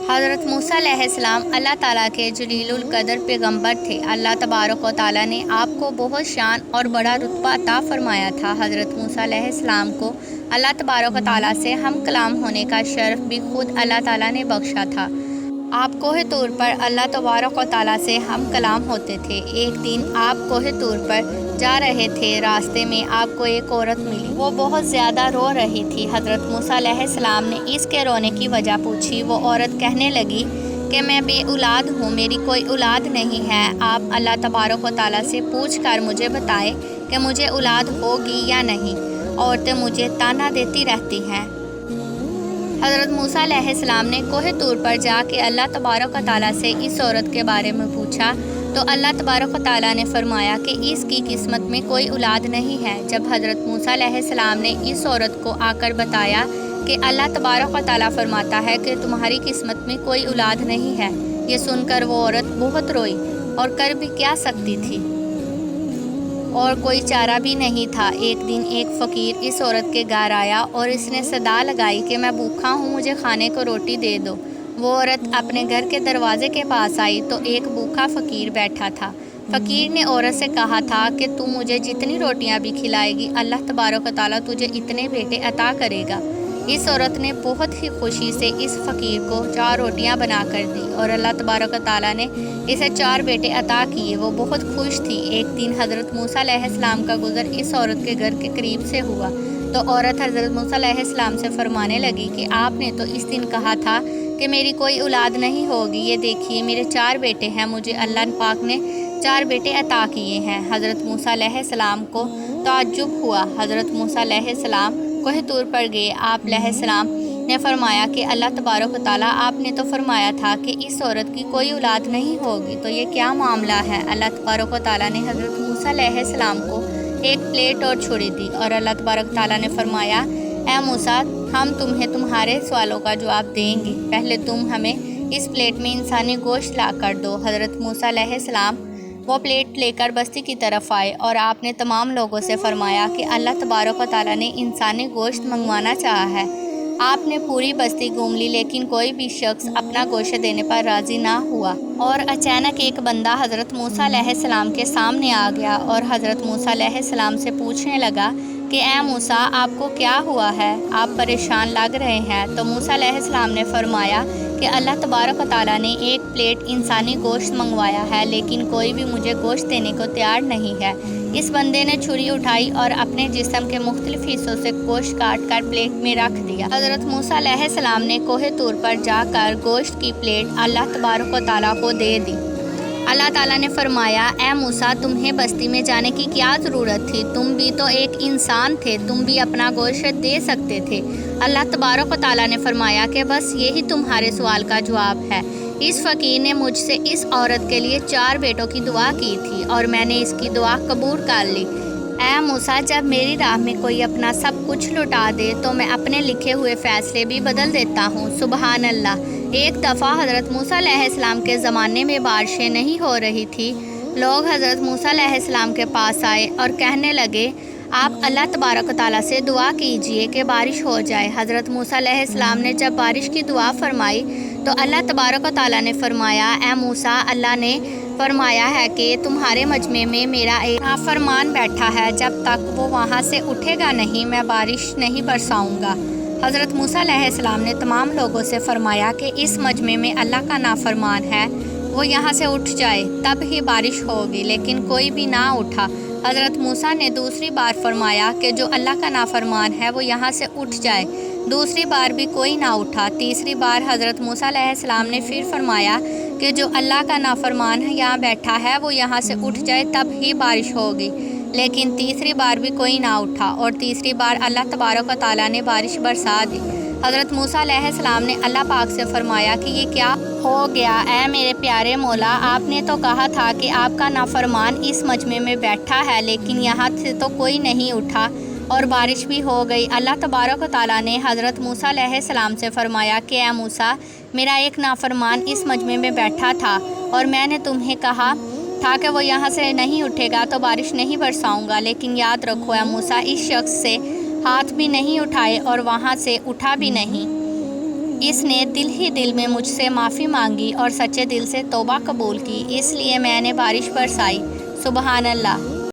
حضرت موسیٰ علیہ السلام اللہ تعالیٰ کے جلیل القدر پیغمبر تھے۔ اللہ تبارک و تعالیٰ نے آپ کو بہت شان اور بڑا رتبہ عطا فرمایا تھا۔ حضرت موسیٰ علیہ السلام کو اللہ تبارک و تعالیٰ سے ہم کلام ہونے کا شرف بھی خود اللہ تعالیٰ نے بخشا تھا۔ آپ کوہ طور پر اللہ تبارک و تعالیٰ سے ہم کلام ہوتے تھے۔ ایک دن آپ کوہ طور پر جا رہے تھے، راستے میں آپ کو ایک عورت ملی، وہ بہت زیادہ رو رہی تھی۔ حضرت موسیٰ علیہ السلام نے اس کے رونے کی وجہ پوچھی۔ وہ عورت کہنے لگی کہ میں بے اولاد ہوں، میری کوئی اولاد نہیں ہے، آپ اللہ تبارک و تعالیٰ سے پوچھ کر مجھے بتائیں کہ مجھے اولاد ہوگی یا نہیں، عورتیں مجھے تانا دیتی رہتی ہیں۔ حضرت موسیٰ علیہ السلام نے کوہ طور پر جا کے اللہ تبارک و تعالیٰ سے اس عورت کے بارے میں پوچھا تو اللہ تبارک و تعالیٰ نے فرمایا کہ اس کی قسمت میں کوئی اولاد نہیں ہے۔ جب حضرت موسیٰ علیہ السلام نے اس عورت کو آ کر بتایا کہ اللہ تبارک و تعالیٰ فرماتا ہے کہ تمہاری قسمت میں کوئی اولاد نہیں ہے، یہ سن کر وہ عورت بہت روئی اور کر بھی کیا سکتی تھی، اور کوئی چارہ بھی نہیں تھا۔ ایک دن ایک فقیر اس عورت کے گھر آیا اور اس نے صدا لگائی کہ میں بھوکا ہوں، مجھے کھانے کو روٹی دے دو۔ وہ عورت اپنے گھر کے دروازے کے پاس آئی تو ایک بھوکا فقیر بیٹھا تھا۔ فقیر نے عورت سے کہا تھا کہ تو مجھے جتنی روٹیاں بھی کھلائے گی، اللہ تبارک و تعالیٰ تجھے اتنے بیٹے عطا کرے گا۔ اس عورت نے بہت ہی خوشی سے اس فقیر کو 4 روٹیاں بنا کر دی اور اللہ تبارک و تعالیٰ نے اسے 4 بیٹے عطا کیے۔ وہ بہت خوش تھی۔ ایک دن حضرت موسیٰ علیہ السلام کا گزر اس عورت کے گھر کے قریب سے ہوا تو عورت حضرت موسیٰ علیہ السلام سے فرمانے لگی کہ آپ نے تو اس دن کہا تھا کہ میری کوئی اولاد نہیں ہوگی، یہ دیکھیے میرے 4 بیٹے ہیں، مجھے اللہ پاک نے 4 بیٹے عطا کیے ہیں۔ حضرت موسیٰ علیہ السلام کو تعجب ہوا۔ حضرت موسیٰ علیہ السلام کوہ طور پر گئے۔ آپ علیہ السلام نے فرمایا کہ اللہ تبارک و تعالیٰ آپ نے تو فرمایا تھا کہ اس عورت کی کوئی اولاد نہیں ہوگی، تو یہ کیا معاملہ ہے؟ اللہ تبارک و تعالیٰ نے حضرت موسیٰ علیہ السلام کو ایک پلیٹ اور چھری دی اور اللہ تبارک و تعالیٰ نے فرمایا، اے موسیٰ ہم تمہیں تمہارے سوالوں کا جواب دیں گے، پہلے تم ہمیں اس پلیٹ میں انسانی گوشت لا کر دو۔ حضرت موسیٰ علیہ السلام وہ پلیٹ لے کر بستی کی طرف آئے اور آپ نے تمام لوگوں سے فرمایا کہ اللہ تبارک و تعالیٰ نے انسانی گوشت منگوانا چاہا ہے۔ آپ نے پوری بستی گھوم لی لیکن کوئی بھی شخص اپنا گوشت دینے پر راضی نہ ہوا، اور اچانک ایک بندہ حضرت موسیٰ علیہ السلام کے سامنے آ گیا اور حضرت موسیٰ علیہ السلام سے پوچھنے لگا کہ اے موسیٰ آپ کو کیا ہوا ہے، آپ پریشان لگ رہے ہیں۔ تو موسیٰ علیہ السلام نے فرمایا کہ اللہ تبارک و تعالیٰ نے ایک پلیٹ انسانی گوشت منگوایا ہے لیکن کوئی بھی مجھے گوشت دینے کو تیار نہیں ہے۔ اس بندے نے چھری اٹھائی اور اپنے جسم کے مختلف حصوں سے گوشت کاٹ کر پلیٹ میں رکھ دیا۔ حضرت موسیٰ علیہ السلام نے کوہ طور پر جا کر گوشت کی پلیٹ اللہ تبارک و تعالیٰ کو دے دی۔ اللہ تعالیٰ نے فرمایا، اے موسیٰ تمہیں بستی میں جانے کی کیا ضرورت تھی، تم بھی تو ایک انسان تھے، تم بھی اپنا گوشت دے سکتے تھے۔ اللہ تبارک و تعالیٰ نے فرمایا کہ بس یہی تمہارے سوال کا جواب ہے۔ اس فقیر نے مجھ سے اس عورت کے لیے 4 بیٹوں کی دعا کی تھی اور میں نے اس کی دعا قبول کر لی۔ اے موسیٰ جب میری راہ میں کوئی اپنا سب کچھ لٹا دے تو میں اپنے لکھے ہوئے فیصلے بھی بدل دیتا ہوں، سبحان اللہ۔ ایک دفعہ حضرت موسیٰ علیہ السلام کے زمانے میں بارشیں نہیں ہو رہی تھی۔ لوگ حضرت موسیٰ علیہ السلام کے پاس آئے اور کہنے لگے، آپ اللہ تبارک و تعالیٰ سے دعا کیجئے کہ بارش ہو جائے۔ حضرت موسیٰ علیہ السلام نے جب بارش کی دعا فرمائی تو اللہ تبارک و تعالیٰ نے فرمایا، اے موسیٰ اللہ نے فرمایا ہے کہ تمہارے مجمع میں میرا ایک نافرمان بیٹھا ہے، جب تک وہ وہاں سے اٹھے گا نہیں میں بارش نہیں برساؤں گا۔ حضرت موسیٰ علیہ السلام نے تمام لوگوں سے فرمایا کہ اس مجمع میں اللہ کا نافرمان ہے، وہ یہاں سے اٹھ جائے تب ہی بارش ہوگی، لیکن کوئی بھی نہ اٹھا۔ حضرت موسیٰ نے دوسری بار فرمایا کہ جو اللہ کا نافرمان ہے وہ یہاں سے اٹھ جائے، دوسری بار بھی کوئی نہ اٹھا۔ تیسری بار حضرت موسیٰ علیہ السلام نے پھر فرمایا کہ جو اللہ کا نافرمان ہے یہاں بیٹھا ہے وہ یہاں سے اٹھ جائے تب ہی بارش ہوگی، لیکن تیسری بار بھی کوئی نہ اٹھا، اور تیسری بار اللہ تبارک و تعالیٰ نے بارش برسا دی۔ حضرت موسیٰ علیہ السلام نے اللہ پاک سے فرمایا کہ یہ کیا ہو گیا؟ اے میرے پیارے مولا، آپ نے تو کہا تھا کہ آپ کا نافرمان اس مجمع میں بیٹھا ہے، لیکن یہاں سے تو کوئی نہیں اٹھا اور بارش بھی ہو گئی۔ اللہ تبارک و تعالیٰ نے حضرت موسیٰ علیہ السلام سے فرمایا کہ اے موسیٰ میرا ایک نافرمان اس مجمع میں بیٹھا تھا اور میں نے تمہیں کہا تھا کہ وہ یہاں سے نہیں اٹھے گا تو بارش نہیں برساؤں گا، لیکن یاد رکھو اے موسیٰ اس شخص سے ہاتھ بھی نہیں اٹھائے اور وہاں سے اٹھا بھی نہیں۔ اس نے دل ہی دل میں مجھ سے معافی مانگی اور سچے دل سے توبہ قبول کی، اس لیے میں نے بارش برسائی۔ سبحان اللہ۔